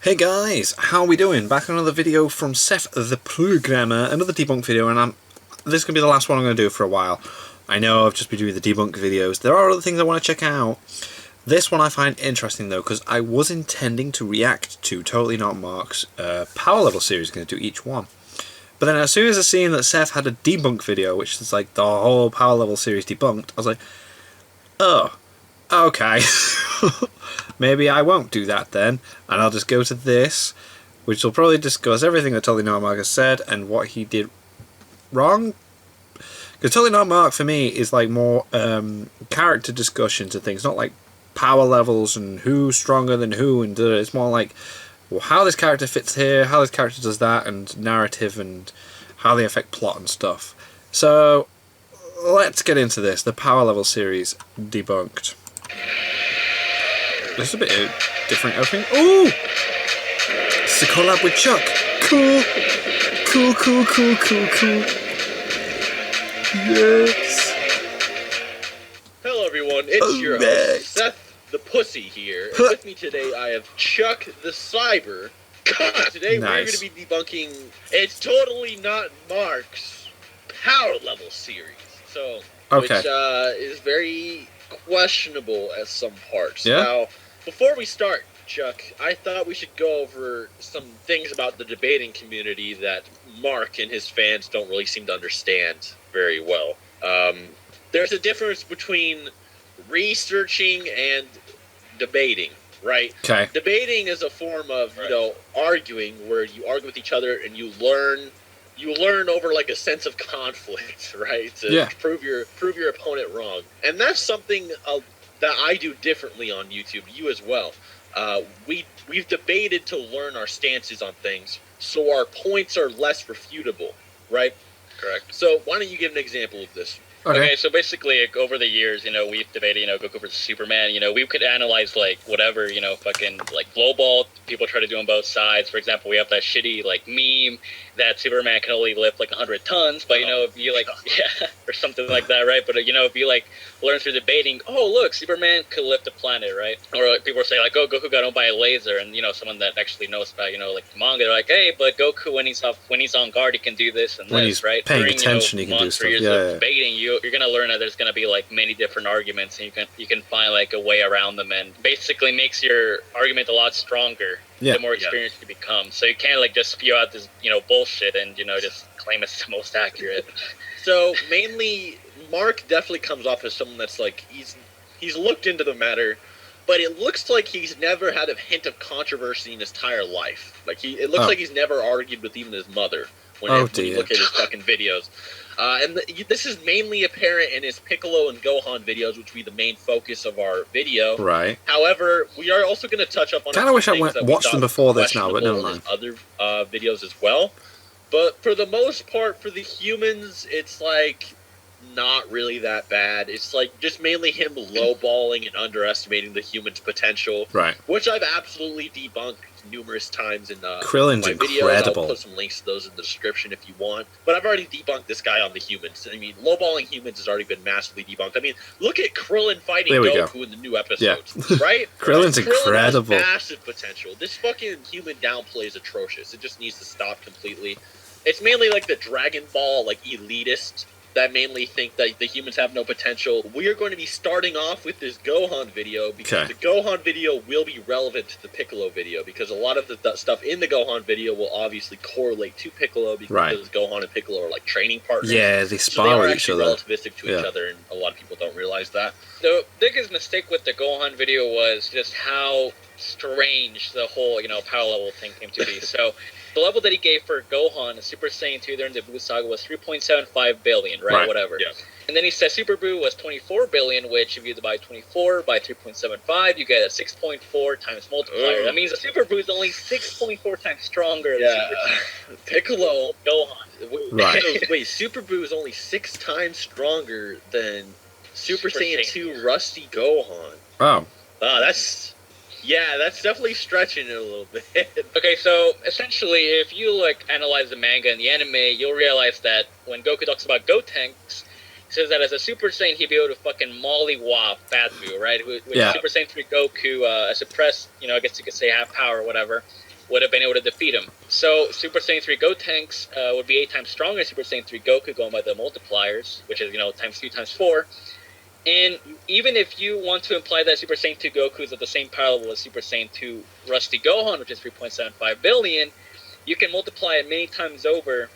Hey guys, how are we doing? Back on another video from Seth the Programmer, another debunk video, and this is going to be the last one I'm going to do for a while. I know I've just been doing the debunk videos. There are other things I want to check out. This one I find interesting though, because I was intending to react to Totally Not Mark's power level series, going to do each one. But then as soon as I seen that Seth had a debunk video, which is like the whole power level series debunked, I was like, oh, okay. Maybe I won't do that then, and I'll just go to this, which will probably discuss everything that Totally Not Mark has said and what he did wrong. Because Totally Not Mark for me is like more character discussions and things, not like power levels and who's stronger than who, and it's more like, well, how this character fits here, how this character does that, and narrative and how they affect plot and stuff. So let's get into this. The power level series debunked. This is a bit different opening. Ooh! It's a collab with Chuck. Cool. Cool, cool, cool, cool, cool. Yes. Hello everyone, it's your host, Seth the Pussy here. And with me today I have Chuck the Cyber. Today we're going to be debunking It's Totally Not Mark's Power Level series. So, which is very questionable at some parts. Yeah. Now, before we start, Chuck, I thought we should go over some things about the debating community that Mark and his fans don't really seem to understand very well. There's a difference between researching and debating, right? Okay. Debating is a form of, arguing, where you argue with each other and you learn over like a sense of conflict, right? To prove your opponent wrong. And that's something that I do differently on YouTube, you as well. We've debated to learn our stances on things, so our points are less refutable, right? Correct. So why don't you give an example of this? Okay, so basically, like, over the years, we've debated, Goku versus Superman. We could analyze, like, whatever, fucking, like, global. People try to do on both sides. For example, we have that shitty, like, meme that Superman can only lift, like, 100 tons. But, if you, like, or something like that, right? But, if you, like, learn through debating, oh, look, Superman could lift a planet, right? Or, like, people say, like, oh, Goku got owned by a laser. And, someone that actually knows about, like, the manga, they're like, hey, but Goku, when he's on guard, he can do this and when this, he's right? paying During, attention, he can do stuff. Debating, you're going to learn that there's going to be like many different arguments, and you can find like a way around them, and basically makes your argument a lot stronger the more experienced you become. So you can't like just spew out this bullshit and just claim it's the most accurate. So mainly Mark definitely comes off as someone that's like he's looked into the matter, but it looks like he's never had a hint of controversy in his entire life. Like it looks like he's never argued with even his mother when you look at his fucking videos. And this is mainly apparent in his Piccolo and Gohan videos, which will be the main focus of our video. Right. However, we are also going to touch up on. Kind of wish I watched them before this now, but never mind. Other videos as well, but for the most part, for the humans, it's like not really that bad. It's like just mainly him lowballing and underestimating the human's potential. Right. Which I've absolutely debunked numerous times in Krillin's my videos. incredible. I'll put some links to those in the description if you want. But I've already debunked this guy on the humans. I mean, lowballing humans has already been massively debunked. I mean, look at Krillin fighting Goku in the new episodes, right? Krillin's incredible. Krillin has massive potential. This fucking human downplay is atrocious. It just needs to stop completely. It's mainly like the Dragon Ball, like elitist that mainly think that the humans have no potential. We are going to be starting off with this Gohan video because the Gohan video will be relevant to the Piccolo video, because a lot of the stuff in the Gohan video will obviously correlate to Piccolo because Gohan and Piccolo are like training partners. Yeah, they spar with each other. They are actually relativistic to each other, and a lot of people don't realize that. The biggest mistake with the Gohan video was just how strange the whole, power level thing came to be. So the level that he gave for Gohan, Super Saiyan 2 during the Buu Saga, was 3.75 billion, right? Whatever. Yeah. And then he said Super Buu was 24 billion, which if you divide 24 by 3.75, you get a 6.4 times multiplier. That means the Super Buu is only 6.4 times stronger than Super Piccolo Gohan. Right. Wait, Super Buu is only 6 times stronger than Super Saiyan 2 Rusty Gohan. Oh. That's definitely stretching it a little bit. Okay, so essentially, if you analyze the manga and the anime, you'll realize that when Goku talks about Gotenks, he says that as a Super Saiyan, he'd be able to fucking mollywop Buu, right? With Super Saiyan 3 Goku, suppress, I guess you could say half power or whatever. would have been able to defeat him. So Super Saiyan 3 Gotenks would be 8 times stronger than Super Saiyan 3 Goku, going by the multipliers, which is, times 3 times 4. And even if you want to imply that Super Saiyan 2 Goku is at the same power level as Super Saiyan 2 Rusty Gohan, which is 3.75 billion, you can multiply it many times over,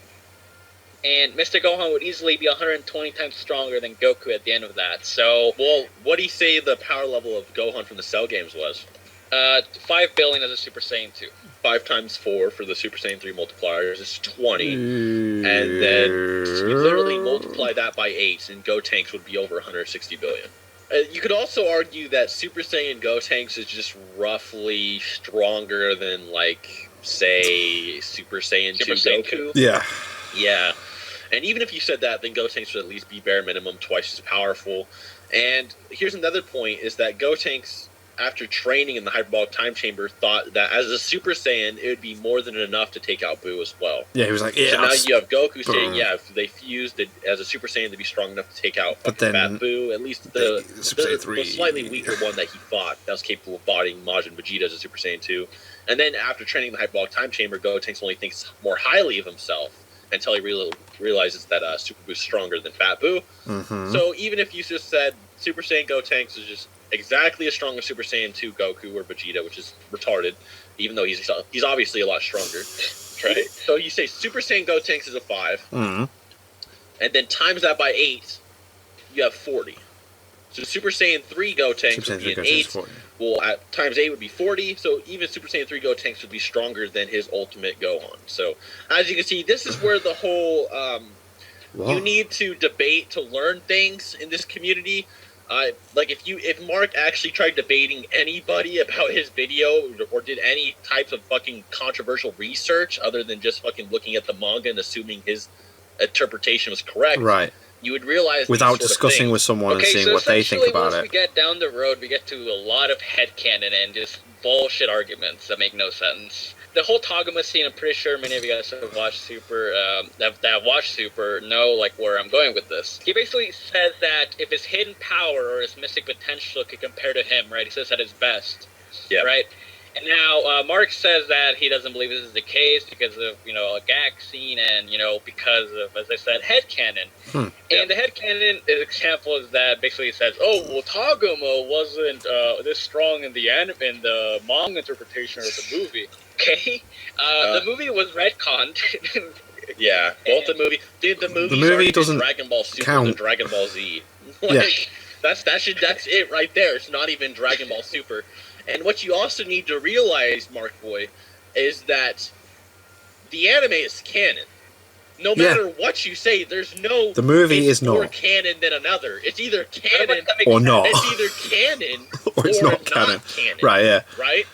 and Mr. Gohan would easily be 120 times stronger than Goku at the end of that. So, well, what do you say the power level of Gohan from the Cell games was? 5 billion as a Super Saiyan 2. 5 times 4 for the Super Saiyan 3 multipliers is 20. And then you literally multiply that by 8, and Gotenks would be over 160 billion. You could also argue that Super Saiyan Gotenks is just roughly stronger than, like, say, Super Saiyan 2 Goku. Yeah. Yeah. And even if you said that, then Gotenks would at least be bare minimum twice as powerful. And here's another point, is that Gotenks, after training in the hyperbolic time chamber, thought that as a Super Saiyan, it would be more than enough to take out Buu as well. Yeah, he was like, yeah. So now you have Goku saying, yeah, if they fused it as a Super Saiyan to be strong enough to take out Fat Buu, at least the slightly weaker one that he fought, that was capable of bodying Majin Vegeta as a Super Saiyan 2. And then after training in the hyperbolic time chamber, Gotenks only thinks more highly of himself until he realizes that Super Buu is stronger than Fat Buu. Mm-hmm. So even if you just said Super Saiyan Gotenks is just exactly as strong as Super Saiyan 2 Goku or Vegeta, which is retarded, even though he's obviously a lot stronger, right? So you say Super Saiyan Gotenks is a 5, and then times that by 8, you have 40. So Super Saiyan 3 Gotenks would be an 8. Well, at times 8 would be 40, so even Super Saiyan 3 Gotenks would be stronger than his ultimate Gohan. So, as you can see, this is where the whole, you need to debate to learn things in this community. Like, if Mark actually tried debating anybody about his video, or did any types of fucking controversial research, other than just fucking looking at the manga and assuming his interpretation was correct, right, you would realize without discussing with someone and seeing what they think about it. Once we get down the road, we get to a lot of headcanon and just bullshit arguments that make no sense. The whole Tagoma scene, I'm pretty sure many of you guys have watched Super, that have watched Super know, like, where I'm going with this. He basically says that if his hidden power or his mystic potential could compare to him, right, he says at his best, right? And now, Mark says that he doesn't believe this is the case because of, a gag scene and, because of, as I said, headcanon. And the headcanon example is that basically it says, oh, well, Tagoma wasn't this strong in the manga interpretation of the movie. Okay? The movie was retconned. Yeah, both the movie... Dude, the movie doesn't Dragon Ball Super count. And Dragon Ball Z. That's it right there. It's not even Dragon Ball Super. And what you also need to realize, Mark Boy, is that the anime is canon. No matter what you say, there's no... The movie is not more canon than another. It's either canon or not. It's either canon or it's not canon. Right, yeah. Right?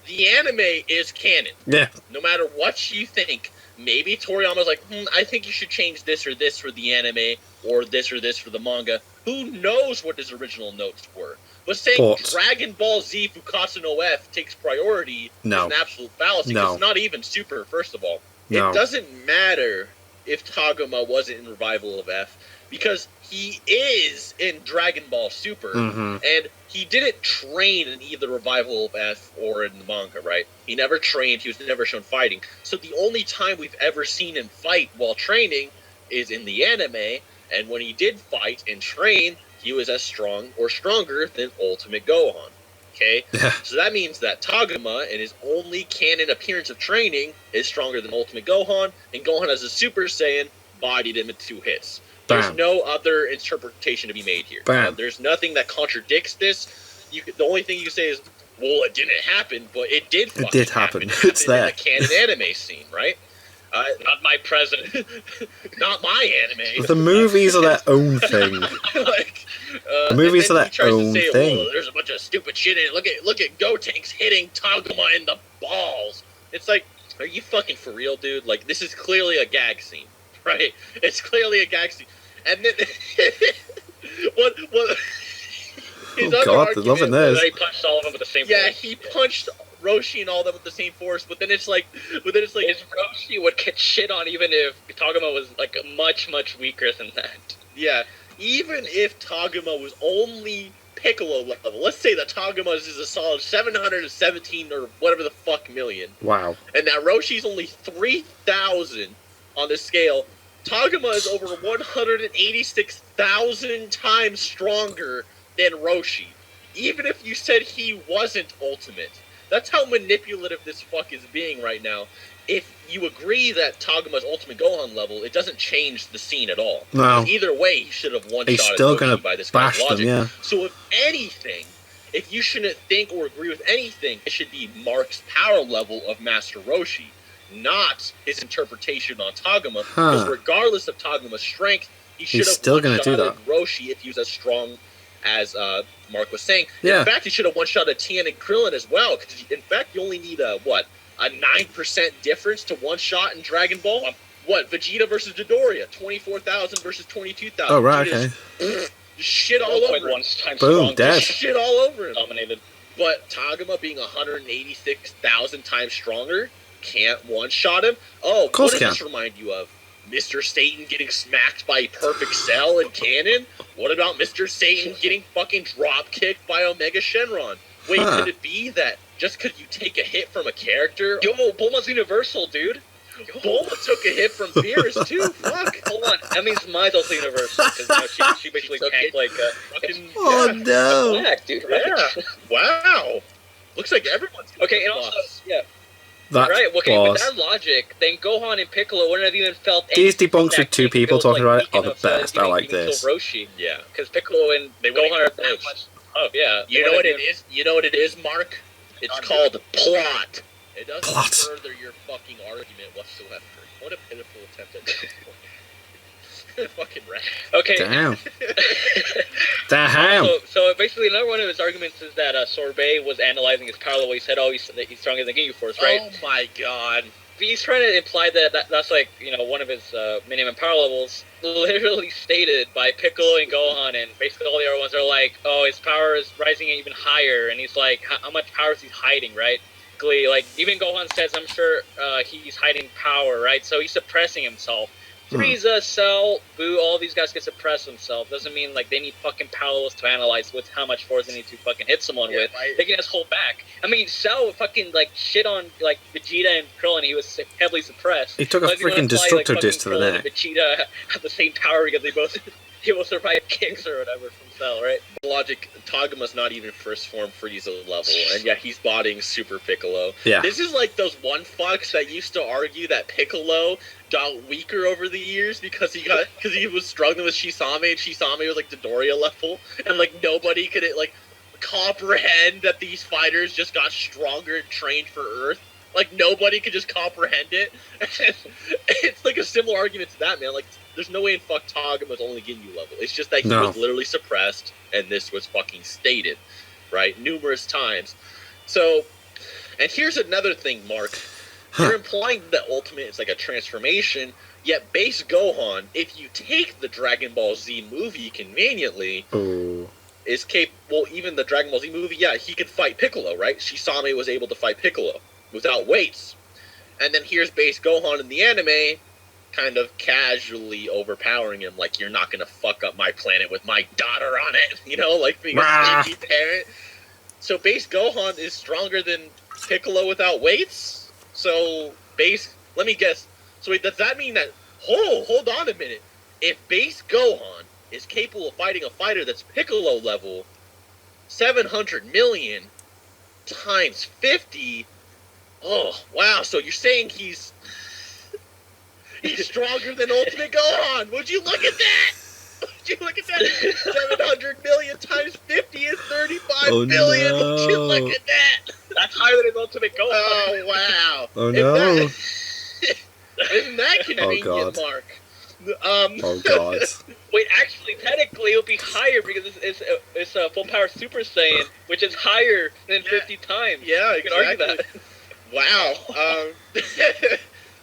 The anime is canon. Yeah. No matter what you think. Maybe Toriyama's like, I think you should change this or this for the anime, or this for the manga. Who knows what his original notes were? But saying Dragon Ball Z Fukatsu no F takes priority is an absolute fallacy. It's not even Super, first of all. It doesn't matter if Tagoma wasn't in Revival of F, because he is in Dragon Ball Super, and he didn't train in either Revival of F or in the manga, right? He never trained, he was never shown fighting. So the only time we've ever seen him fight while training is in the anime, and when he did fight and train, he was as strong or stronger than Ultimate Gohan. Okay? Yeah. So that means that Tagoma, in his only canon appearance of training, is stronger than Ultimate Gohan, and Gohan as a Super Saiyan bodied him in 2 hits. There's no other interpretation to be made here. There's nothing that contradicts this. The only thing you can say is, well, it didn't happen, but it did fucking happen. It happened It's there. In the canon anime scene, right? Not my president. Not my anime. The movies are their own thing. The movies are their own thing. Well, there's a bunch of stupid shit in it. Look at Gotenks hitting Tagoma in the balls. It's like, are you fucking for real, dude? Like, this is clearly a gag scene, right? It's clearly a gag scene. And then what? Oh God, they're loving this. He punched all of them with the same force. Yeah, he punched Roshi and all of them with the same force, but then it's like Roshi would get shit on even if Tagoma was like much weaker than that. Yeah, even if Tagoma was only Piccolo level, let's say that Tagoma is a solid 717 or whatever the fuck million, Wow. and that Roshi's only 3,000 on the scale, Tagoma is over 186,000 times stronger than Roshi. Even if you said he wasn't ultimate. That's how manipulative this fuck is being right now. If you agree that Tagoma's ultimate Gohan level, it doesn't change the scene at all. No. Either way, he should have one He's shot still at gonna Roshi by this guy's bash them, logic. yeah. So if anything, if you shouldn't think or agree with anything, it should be Mark's power level of Master Roshi, not his interpretation on Tagoma. Because regardless of Tagoma's strength, he should have still gonna do that. Roshi if he was as strong as Mark was saying. Yeah. In fact, he should have one-shot at Tien and Krillin as well. Because in fact, you only need a 9% difference to one-shot in Dragon Ball. Vegeta versus Dodoria, 24,000 versus 22,000. Oh right, okay. Just shit all over him. Boom, dead. Just shit all over him. Dominated. But Tagoma being 186,000 times stronger can't one-shot him. Oh, course what does this remind you of? Mr. Satan getting smacked by Perfect Cell and Cannon? What about Mr. Satan getting fucking drop-kicked by Omega Shenron? Wait, could it be that just because you take a hit from a character... Yo, Bulma's universal, dude. Bulma took a hit from Beerus, too. Fuck. Hold on. That means mine's also universal. Because she basically tanked like fucking... Oh no. Black, dude, right? Yeah. Wow. Looks like everyone's... Okay, and also... Yeah. That's Right, okay, with boss. that logic, then Gohan and Piccolo wouldn't have even felt These anything debunks with that two people feels talking about it weak are the enough to best. I like even kill this. Roshi. Yeah. Because Piccolo and Gohan are that close. much... Oh, yeah. You know what it is? You know what it is, Mark? It's called plot. It doesn't Plot. further your fucking argument whatsoever. What a pitiful attempt at this. Fucking rat. Okay. Damn. Damn. So basically, another one of his arguments is that Sorbet was analyzing his power level. He said, "Oh, he's stronger than Ginyu Force, right?" Oh my god. He's trying to imply that's like one of his minimum power levels. Literally stated by Piccolo and Gohan, and basically all the other ones are like, "Oh, his power is rising even higher," and he's like, "How much power is he hiding?" Right? Like even Gohan says, "I'm sure he's hiding power," right? So he's suppressing himself. Frieza, Cell, Boo, all these guys can suppress themselves. Doesn't mean like they need fucking power levels to analyze with how much force they need to fucking hit someone with. Right. They can just hold back. I mean, Cell fucking like shit on like Vegeta and Krillin. He was heavily suppressed. He took a freaking destructor disc to the Krillin neck. And Vegeta have the same power because they both able to survive kicks or whatever from Cell, right? Logic, Tagoma's not even first form Frieza level, and yet he's bodying Super Piccolo. Yeah. This is like those one fucks that used to argue that Piccolo got weaker over the years because he was struggling with Shisame, and Shisame was like Dodoria level, and like nobody could like comprehend that these fighters just got stronger and trained for Earth. Like nobody could just comprehend it. It's like a similar argument to that, man. Like there's no way in fuck Tagoma's only Ginyu level. It's just that he was literally suppressed, and this was fucking stated, right, numerous times. So, and here's another thing, Mark. You're implying that Ultimate is like a transformation, yet base Gohan, if you take the Dragon Ball Z movie conveniently, is capable, even the Dragon Ball Z movie, yeah, he could fight Piccolo, right? Shisame was able to fight Piccolo without weights. And then here's base Gohan in the anime, kind of casually overpowering him, like, you're not gonna fuck up my planet with my daughter on it, like being a sneaky parent. So base Gohan is stronger than Piccolo without weights? So, let me guess. So wait, does that mean that, hold on a minute. If base Gohan is capable of fighting a fighter that's Piccolo level, 700 million times 50, oh, wow, so you're saying he's stronger than Ultimate Gohan. Would you look at that? Would you look at that? 700 million times 50 is 35 billion. No. Would you look at that? That's higher than Ultimate Gohan. Oh, wow. Oh, no. Isn't that convenient, Mark? Oh, God. Wait, actually, technically, it would be higher because it's a full power Super Saiyan, which is higher than 50 times. Yeah, you can argue that. Wow.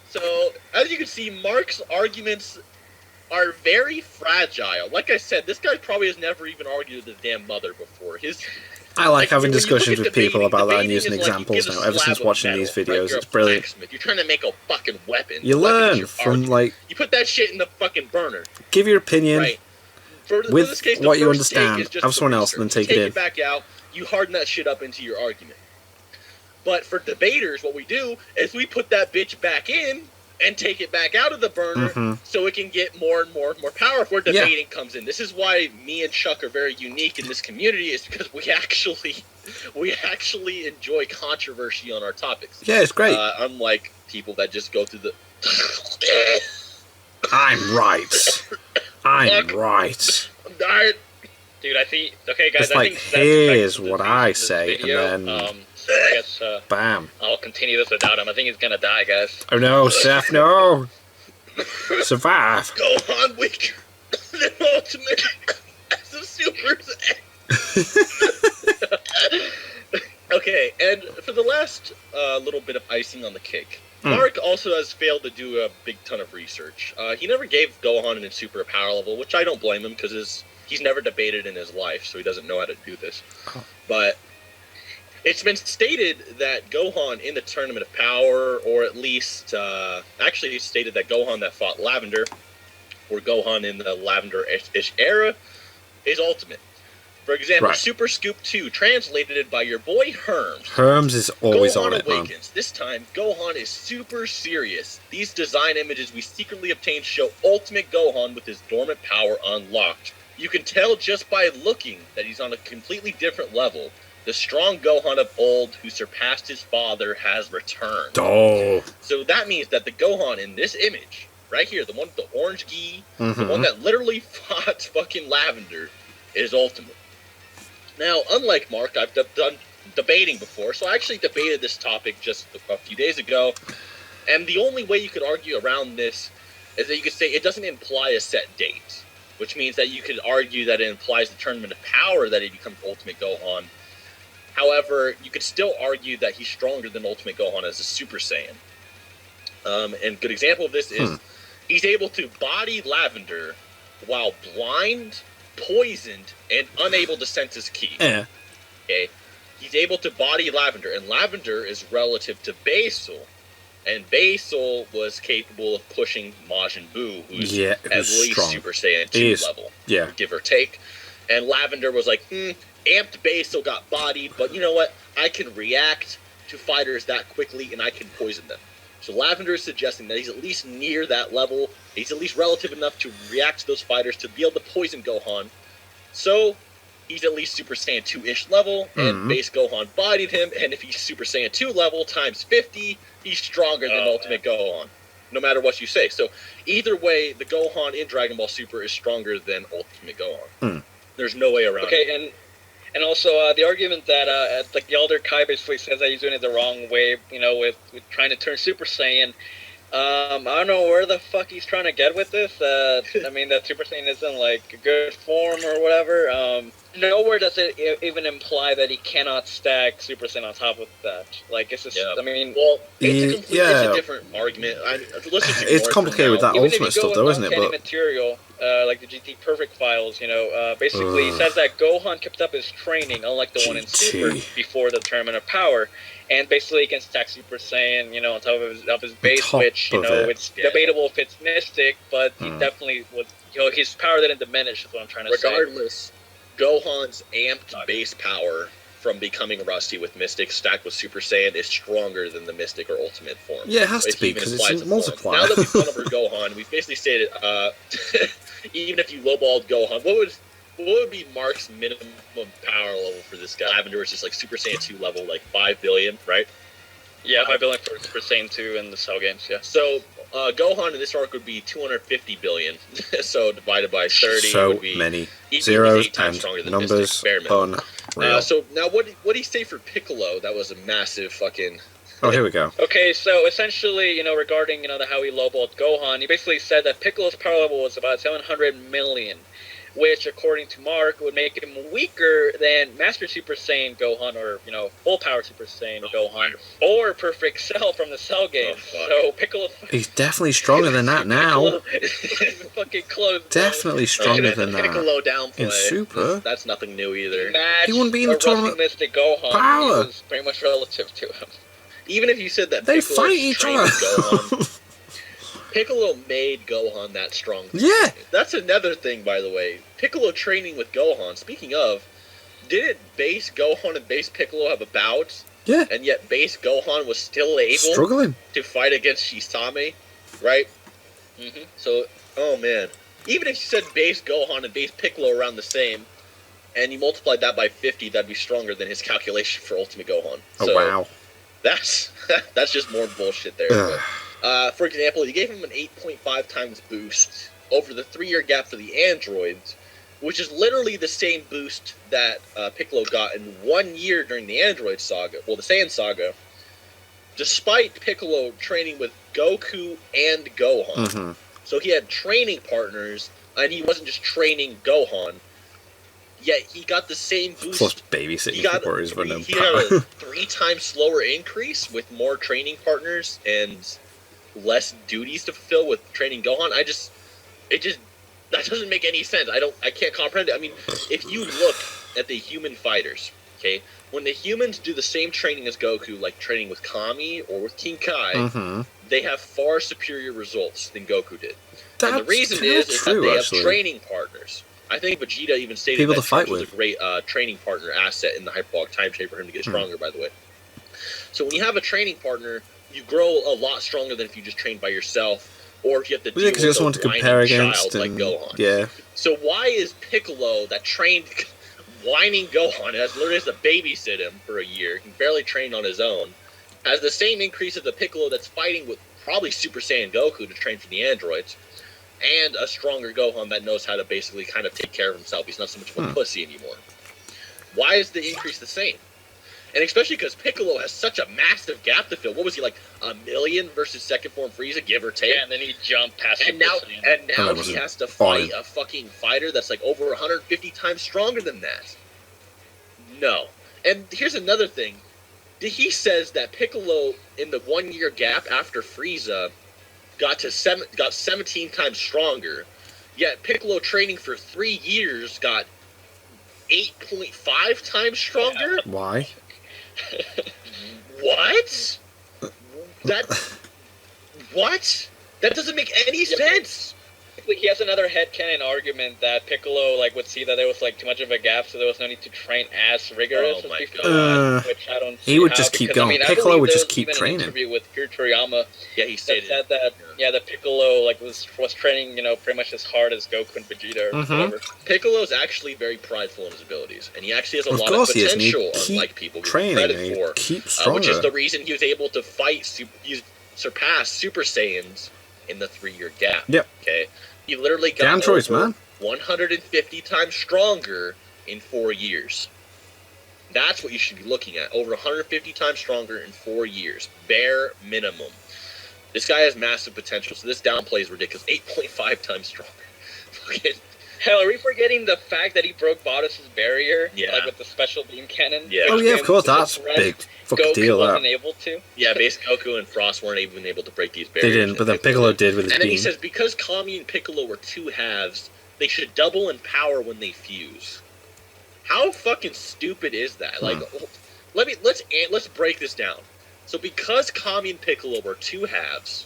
So, as you can see, Mark's arguments are very fragile. Like I said, this guy probably has never even argued with his damn mother before. I like having when you discussions look with at people about that and debating using is like you examples get a now. Ever slab since of watching metal, these right? videos, You're it's a brilliant. blacksmith. You're trying to make a fucking weapon. You Weapon is learn your from, argument. like... You put that shit in the fucking burner. Give your opinion. Right. For With this case, the what you first understand, take is just have the someone else and then research. take it You in. back out, you harden that shit up into your argument. But for debaters, what we do is we put that bitch back in and take it back out of the burner so it can get more and more and more powerful where debating comes in. This is why me and Chuck are very unique in this community, is because we actually enjoy controversy on our topics. Yeah, it's great. Unlike people that just go through the... I'm right. I'm right. I'm dying. Dude, I think... Okay, guys, It's I like, think here's that's what the I reason for say, this video. and then... So I guess Bam. I'll continue this without him. I think he's gonna die, guys. Oh no, Seth, no! Survive! Gohan weaker than Ultimate as a Super Saiyan. Okay, and for the last little bit of icing on the cake, Mark also has failed to do a big ton of research. He never gave Gohan a super power level, which I don't blame him, because he's never debated in his life, so he doesn't know how to do this. But it's been stated that Gohan in the Tournament of Power, or at least, actually stated that Gohan that fought Lavender, or Gohan in the Lavender-ish era, is ultimate. For example, Super Scoop 2, translated by your boy Herms. Herms is always Gohan on it, man. awakens. This time, Gohan is super serious. These design images we secretly obtained show Ultimate Gohan with his dormant power unlocked. You can tell just by looking that he's on a completely different level. The strong Gohan of old, who surpassed his father, has returned. Oh. So that means that the Gohan in this image, right here, the one with the orange gi, the one that literally fought fucking Lavender, is ultimate. Now, unlike Mark, I've done debating before, so I actually debated this topic just a few days ago, and the only way you could argue around this is that you could say it doesn't imply a set date, which means that you could argue that it implies the Tournament of Power that he becomes Ultimate Gohan. However, you could still argue that he's stronger than Ultimate Gohan as a Super Saiyan. And a good example of this is he's able to body Lavender while blind, poisoned, and unable to sense his ki. Yeah. Okay? He's able to body Lavender, and Lavender is relative to Basil. And Basil was capable of pushing Majin Buu, who's at least strong. Super Saiyan 2 level. Yeah. Give or take. And Lavender was like, amped Basil got bodied, but you know what? I can react to fighters that quickly, and I can poison them. So Lavender is suggesting that he's at least near that level. He's at least relative enough to react to those fighters to be able to poison Gohan. So he's at least Super Saiyan 2-ish level, and base Gohan bodied him, and if he's Super Saiyan 2 level times 50, he's stronger than Ultimate Gohan, no matter what you say. So either way, the Gohan in Dragon Ball Super is stronger than Ultimate Gohan. There's no way around it. Okay, and also the argument that like the Elder Kai basically says that he's doing it the wrong way, you know, with trying to turn Super Saiyan. I don't know where the fuck he's trying to get with this. I mean, that Super Saiyan isn't like a good form or whatever. Nowhere does it even imply that he cannot stack Super Saiyan on top of that. Like, it's just, I mean... Well, it's a different argument. It's complicated with that ultimate stuff, though, isn't it? But material, like the GT Perfect files, you know, basically he says that Gohan kept up his training, unlike the one in Super, before the Tournament of Power. And basically he can stack Super Saiyan, you know, on top of his base, which, you know, it's debatable if it's Mystic, but he definitely would, you know, his power didn't diminish, is what I'm trying to say. Regardless, Gohan's amped base power from becoming Rusty with Mystic stacked with Super Saiyan is stronger than the Mystic or Ultimate form. Yeah, it has to be, because it's a multiplier. Now that we've gone over Gohan, we've basically stated, even if you lowballed Gohan, what would be Mark's minimum power level for this guy? Lavender is just like Super Saiyan 2 level, like 5 billion, right? Yeah, 5 billion for Super Saiyan 2 in the Cell games, yeah. So, Gohan in this arc would be 250 billion. So, divided by 30 would be... many zeros and numbers unreal. So, now what do you say for Piccolo? That was a massive fucking... Oh, here we go. Okay, so essentially, you know, regarding, you know, how he lowballed Gohan, he basically said that Piccolo's power level was about 700 million. Which, according to Mark, would make him weaker than Master Super Saiyan Gohan, or, you know, Full Power Super Saiyan Gohan, or Perfect Cell from the Cell game. So Piccolo... He's definitely stronger than that now. Fucking close. Definitely stronger than that. Piccolo downplay. In Super. That's nothing new either. He wouldn't be in the tournament. Mystic Gohan, power. He was pretty much relative to him. Even if you said that they Piccolo fight each other. Gohan, Piccolo made Gohan that strong. Yeah. That's another thing, by the way. Piccolo training with Gohan. Speaking of, didn't base Gohan and base Piccolo have a bout? Yeah. And yet base Gohan was still able Struggling to fight against Shisame, right? Mm-hmm. So, oh man. Even if you said base Gohan and base Piccolo around the same, and you multiplied that by 50, that'd be stronger than his calculation for Ultimate Gohan. Oh So, wow. That's just more bullshit there. But, for example, you gave him an 8.5 times boost over the 3-year gap for the androids, which is literally the same boost that Piccolo got in 1 year during the Android Saga, well, the Saiyan Saga, despite Piccolo training with Goku and Gohan. Mm-hmm. So he had training partners, and he wasn't just training Gohan, yet he got the same boost. Plus babysitting supporters with no He got power. a 3 times slower increase with more training partners and less duties to fulfill with training Gohan. That doesn't make any sense. I can't comprehend it. I mean, if you look at the human fighters, okay, when the humans do the same training as Goku, like training with Kami or with King Kai, Mm-hmm. they have far superior results than Goku did. That's And the reason kinda is that true, they actually. have training partners. I think Vegeta even stated People that to fight Trunks was with. a great training partner asset in the hyperbolic time chain for him to get stronger, by the way. So when you have a training partner, you grow a lot stronger than if you just train by yourself, or if you have to deal Yeah, because you with just a want to whining compare child against. like And, Gohan. yeah. So why is Piccolo, that trained whining Gohan, has literally has to babysit him for a year, he barely trained on his own, has the same increase as the Piccolo that's fighting with probably Super Saiyan Goku to train for the androids, and a stronger Gohan that knows how to basically kind of take care of himself. He's not so much of a pussy anymore. Why is the increase the same? And especially because Piccolo has such a massive gap to fill. What was he, like, 1 million versus second form Frieza, give or take? Yeah, and then he jumped past And Super now, Saiyan. and now that he was has to fine. fight a fucking fighter that's like over 150 times stronger than that. No. And here's another thing. He says that Piccolo, in the 1 year gap after Frieza, got 17 times stronger. Yet Piccolo training for 3 years got 8.5 times stronger? Why? What? What? That doesn't make any sense. He has another headcanon argument that Piccolo would see that there was too much of a gap, so there was no need to train as rigorous Oh as my before. God. Which I don't. He see would how, just keep because, going. I Piccolo believe would there just was keep even training. An interview with Kira Toriyama Yeah, he that stated said that that Piccolo was training pretty much as hard as Goku and Vegeta or Mhm. whatever. Piccolo's actually very prideful in his abilities, and he actually has a Of lot course of he is, and he'd potential, keep unlike people give him training, credit and he'd for. keep Which stronger. is the reason he was able to surpass Super Saiyans in the 3-year gap. Yep. Okay, he literally Damn got choice, over man. 150 times stronger in 4 years. That's what you should be looking at. Over 150 times stronger in 4 years, bare minimum. This guy has massive potential, so this downplay is ridiculous. 8.5 times stronger. Fucking Hell, are we forgetting the fact that he broke Bottas's barrier? Yeah. With the special beam cannon? Yeah. Oh Which yeah, of means course. the That's rest big fucking Goku deal. wasn't That able to. Yeah, basically Goku and Frost weren't even able to break these they barriers. didn't, but then and Piccolo did with his And then beam. he says, because Kami and Piccolo were 2 halves, they should double in power when they fuse. How fucking stupid is that? Like, let's break this down. So because Kami and Piccolo were 2 halves,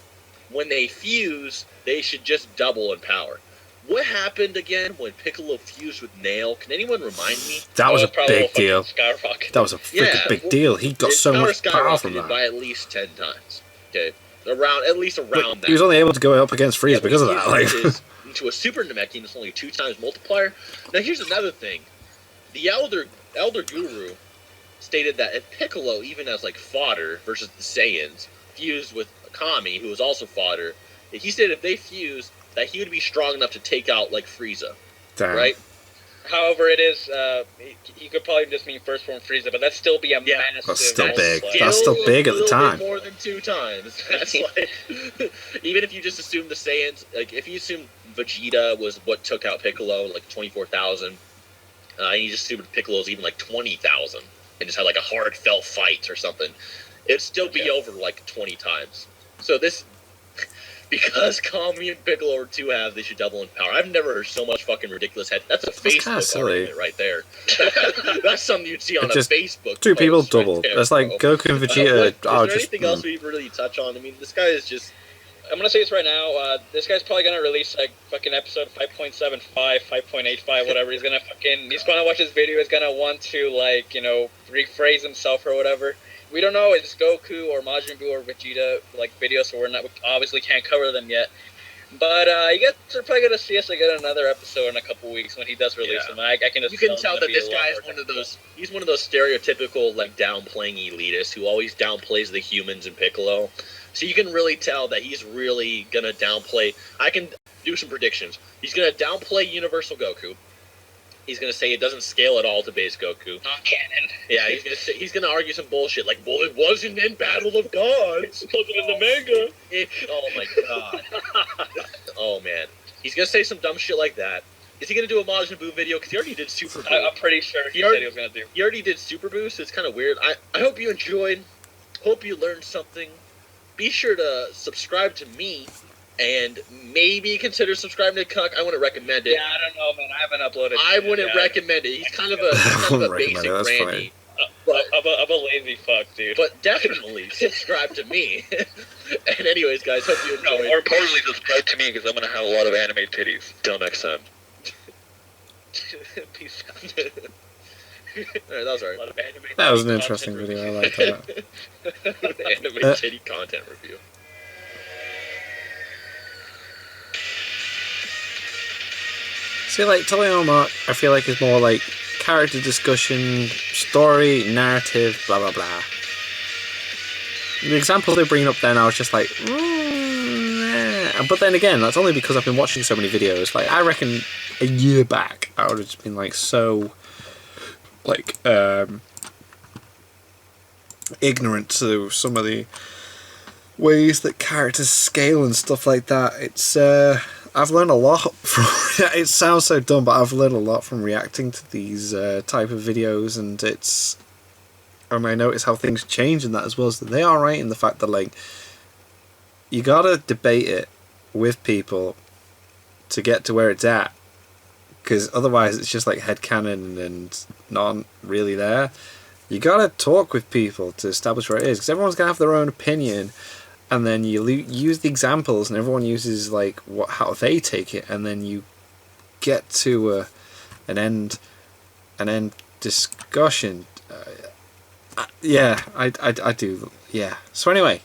when they fuse, they should just double in power. What happened again when Piccolo fused with Nail? Can anyone remind me? That was a Power big fucking deal. Skyrocket. That was a freaking Yeah, big well, deal. He got His so much power from skyrocketed that. by at least 10 times. Okay, at least around that. He was only able to go up against Frieza because of that. Like, Into a Super Namekian, it's only 2 times multiplier. Now here's another thing. The Elder Guru stated that if Piccolo, even as fodder versus the Saiyans, fused with Kami, who was also fodder, he said if they fused, that he would be strong enough to take out Frieza, damn. right? However, it is, he could probably just mean first form Frieza, but that'd still be a massive... That's still big. multiplier. That's still big at the a little time. bit more than 2 times. That's like, even if you just assume the Saiyans, if you assume Vegeta was what took out Piccolo, 24,000, and you just assumed Piccolo's even 20,000, and just had a heartfelt fight or something, it'd still be over 20 times. So this, because Kami and Piccolo are 2 halves, they should double in power. I've never heard so much fucking ridiculous head. That's a kinda Facebook silly. argument right there. That's something you'd see on Just a Facebook. 2 people post right double. there, It's like bro. Goku and Vegeta Is there are just. anything else we really touch on? I mean, this guy is just I'm gonna say this right now. This guy's probably gonna release like fucking episode 5.75, 5.85, whatever. He's gonna watch this video. He's gonna want to like rephrase himself or whatever. We don't know. It's Goku or Majin Buu or Vegeta like videos, so we obviously can't cover them yet. But you guys are probably gonna see us get another episode in a couple weeks when he does release them. I can just you can tell that this guy is one of those. He's one of those stereotypical like downplaying elitists who always downplays the humans in Piccolo. So you can really tell that he's really gonna downplay. I can do some predictions. He's gonna downplay Universal Goku. He's gonna say it doesn't scale at all to base Goku. Not canon. Yeah, he's gonna argue some bullshit like, well, it wasn't in Battle of Gods. It wasn't in the manga. Oh my god. Oh man, he's gonna say some dumb shit like that. Is he gonna do a Majin Buu video? Because he already did Super Buu. I'm pretty sure he said he was gonna do. He already did Super Buu, so it's kind of weird. I hope you enjoyed. Hope you learned something. Be sure to subscribe to me, and maybe consider subscribing to Cuck. I wouldn't recommend it. Yeah, I don't know, man. I haven't uploaded. I wouldn't recommend it. He's kind of a basic Randy. I'm a lazy fuck, dude. But definitely subscribe to me. And anyways, guys, hope you enjoyed. More importantly, subscribe to me because I'm gonna have a lot of anime titties. Till next time. Peace out. Alright, that was alright. That was an interesting video. I like that. Anime titty content review. See, like, Tagoma, I feel like is more like character discussion, story, narrative, blah blah blah. The examples they're bringing up then, I was just like, but then again, that's only because I've been watching so many videos. Like, I reckon a year back, I would have just been like so, like, ignorant to some of the ways that characters scale and stuff like that. It's I've learned a lot from. It sounds so dumb, but I've learned a lot from reacting to these type of videos, and it's. I notice how things change in that as well. So they are right in the fact that like you gotta debate it with people to get to where it's at, because otherwise it's just like headcanon and not really there. You gotta talk with people to establish where it is, because everyone's gonna have their own opinion. And then you use the examples, and everyone uses like how they take it, and then you get to an end discussion. Yeah, I do. Yeah. So anyway,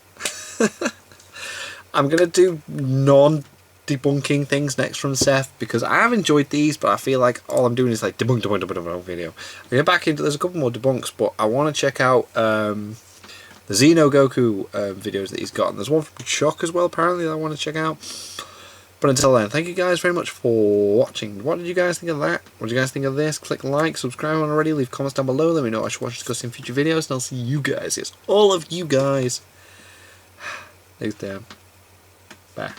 I'm gonna do non-debunking things next from Seth, because I have enjoyed these, but I feel like all I'm doing is like debunk video. I get back into. There's a couple more debunks, but I want to check out the Xeno Goku videos that he's got, and there's one from Chuck as well apparently that I want to check out. But until then, thank you guys very much for watching. What did you guys think of that? What did you guys think of this? Click like, subscribe if already, leave comments down below, let me know what I should watch discuss in future videos, and I'll see you guys, yes, all of you guys, next time. Bye.